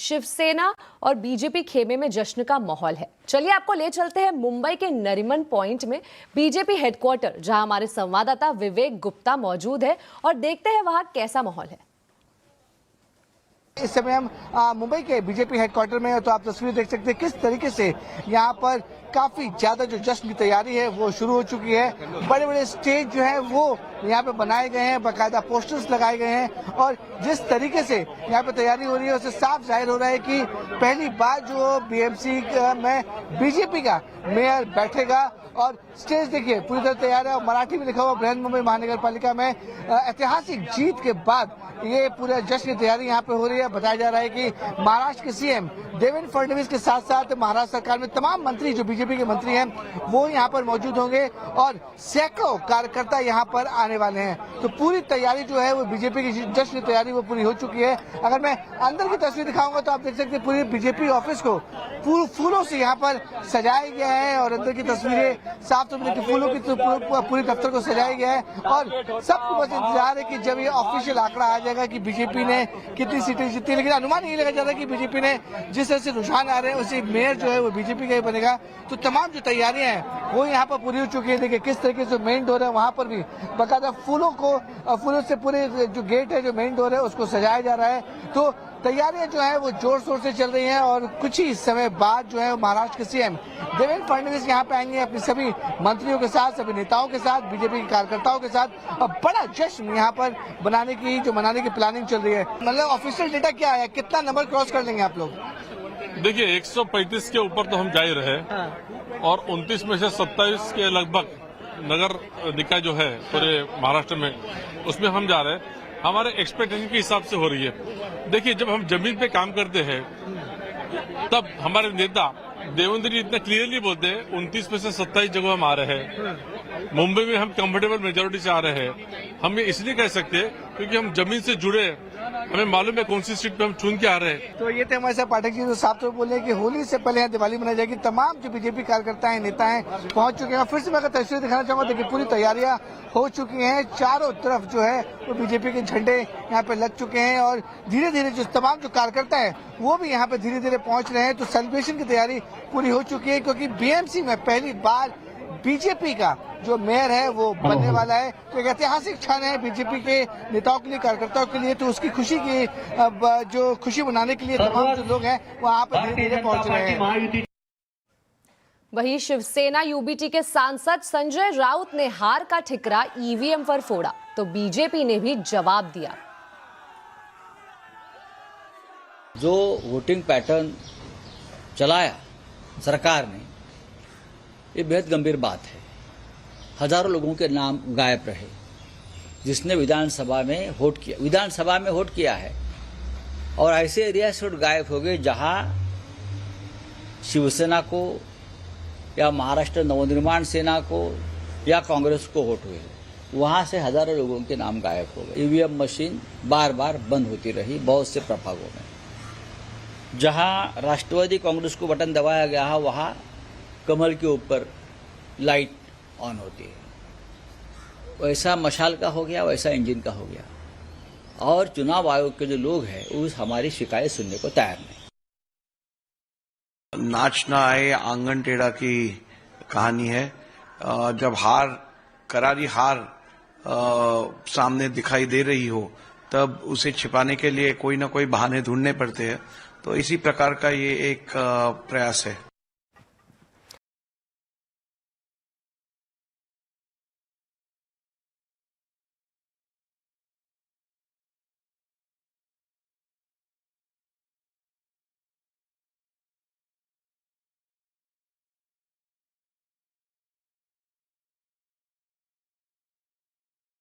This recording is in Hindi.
शिवसेना और बीजेपी खेमे में जश्न का माहौल है। चलिए आपको ले चलते हैं मुंबई के नरीमन पॉइंट में बीजेपी हेडक्वार्टर, जहां हमारे संवाददाता विवेक गुप्ता मौजूद है और देखते हैं वहां कैसा माहौल है। इस समय हम मुंबई के बीजेपी हेडक्वार्टर में हैं, तो आप तस्वीर देख सकते हैं किस तरीके से यहाँ पर काफी ज्यादा जो जश्न की तैयारी है वो शुरू हो चुकी है। बड़े बड़े स्टेज जो है वो यहाँ पे बनाए गए हैं, बाकायदा पोस्टर्स लगाए गए हैं और जिस तरीके से यहाँ पे तैयारी हो रही है उससे साफ जाहिर हो रहा है कि पहली बार जो बीएमसी में बीजेपी का मेयर बैठेगा। और स्टेज देखिए पूरी तरह तैयार है और मराठी में लिखा हुआ बृहन मुंबई महानगर पालिका में ऐतिहासिक जीत के बाद ये पूरा जश्न की तैयारी यहाँ पे हो रही है। बताया जा रहा है कि महाराष्ट्र के सीएम देवेंद्र फडणवीस के साथ साथ महाराष्ट्र सरकार में तमाम मंत्री जो बीजेपी के मंत्री हैं वो यहाँ पर मौजूद होंगे और सैकड़ों कार्यकर्ता यहाँ पर आने वाले हैं। तो पूरी तैयारी जो है वो बीजेपी की जश्न की तैयारी वो पूरी हो चुकी है। अगर मैं अंदर की तस्वीर दिखाऊंगा तो आप देख सकते हैं पूरी बीजेपी ऑफिस को फूलों से यहाँ पर सजाया गया है और अंदर की तस्वीरें साफ सुथरे की फूलों की पूरी दफ्तर को सजाया गया है और सबको बस इंतजार है कि जब ये ऑफिशियल आंकड़ा आ जाएगा कि बीजेपी ने कितनी सीटें जीती। लेकिन अनुमान ये लगा जा रहा है कि बीजेपी ने जिस तरह से रुझान आ रहे हैं उसी मेयर जो है वो बीजेपी का ही बनेगा। तो तमाम जो तैयारियां हैं वो यहाँ पर पूरी हो चुकी है। देखिए किस तरीके से मेन डोर है वहाँ पर भी बाकायदा फूलों से पूरे जो गेट है जो मेन डोर है उसको सजाया जा रहा है। तो तैयारियां जो है वो जोर शोर से चल रही हैं और कुछ ही समय बाद जो है महाराष्ट्र के सीएम देवेंद्र फडणवीस यहाँ पे आएंगे अपने सभी मंत्रियों के साथ, सभी नेताओं के साथ, बीजेपी के कार्यकर्ताओं के साथ और बड़ा जश्न यहाँ पर मनाने की प्लानिंग चल रही है। मतलब ऑफिशियल डेटा क्या है, कितना नंबर क्रॉस कर लेंगे आप लोग? देखिए 135 के ऊपर तो हम जा ही रहे और 29 में से 27 के लगभग नगर निकाय जो है पूरे महाराष्ट्र में उसमें हम जा रहे हैं। हमारे एक्सपेक्टेशन के हिसाब से हो रही है। देखिए जब हम जमीन पे काम करते हैं तब हमारे नेता देवेंद्र जी इतना क्लियरली बोलते हैं 29 में से 27 जगह हम आ रहे हैं। मुंबई में हम कंफर्टेबल मेजोरिटी से आ रहे हैं। हम ये इसलिए कह सकते हैं क्योंकि हम जमीन से जुड़े हैं, हमें मालूम है कौन सी सीट पे हम चुन के आ रहे हैं। तो ये थे हमारे साथ पाठक जी जो साफ तौर बोले कि होली से पहले यहाँ दिवाली मनाई जाएगी। तमाम जो बीजेपी कार्यकर्ता हैं, नेता हैं पहुंच चुके हैं। फिर से मैं अगर तस्वीर दिखाना चाहूंगा, देखिए पूरी तैयारियां हो चुकी हैं। चारों तरफ जो है वो बीजेपी के झंडे यहाँ पे लग चुके हैं और धीरे धीरे जो तमाम जो कार्यकर्ता है वो भी यहाँ पे धीरे धीरे पहुंच रहे हैं। तो सेलिब्रेशन की तैयारी पूरी हो चुकी है क्योंकि बीएमसी में पहली बार बीजेपी का जो मेयर है वो बनने वाला है। तो एक ऐतिहासिक क्षण है बीजेपी के नेताओं के लिए, कार्यकर्ताओं के लिए। तो उसकी खुशी की जो खुशी मनाने के लिए तमाम जो लोग हैं वो यहाँ पर धीरे धीरे पहुंच रहे हैं। वहीं शिवसेना यूबीटी के सांसद संजय राउत ने हार का ठिकरा ईवीएम पर फोड़ा, तो बीजेपी ने भी जवाब दिया। जो वोटिंग पैटर्न चलाया सरकार ने, ये बेहद गंभीर बात है। हजारों लोगों के नाम गायब रहे जिसने विधानसभा में वोट किया है और ऐसे एरिया से वोट गायब हो गए जहां शिवसेना को या महाराष्ट्र नवनिर्माण सेना को या कांग्रेस को वोट हुए, वहां से हजारों लोगों के नाम गायब हो गए। ईवीएम मशीन बार बार बंद होती रही बहुत से प्रभागों में। जहां राष्ट्रवादी कांग्रेस को बटन दबाया गया है वहां कमल के ऊपर लाइट ऑन होती है। वैसा मशाल का हो गया, वैसा इंजन का हो गया और चुनाव आयोग के जो लोग हैं उस हमारी शिकायत सुनने को तैयार नहीं। नाच ना आए आंगन टेढ़ा की कहानी है। जब करारी हार सामने दिखाई दे रही हो तब उसे छिपाने के लिए कोई ना कोई बहाने ढूंढने पड़ते हैं। तो इसी प्रकार का ये एक प्रयास है।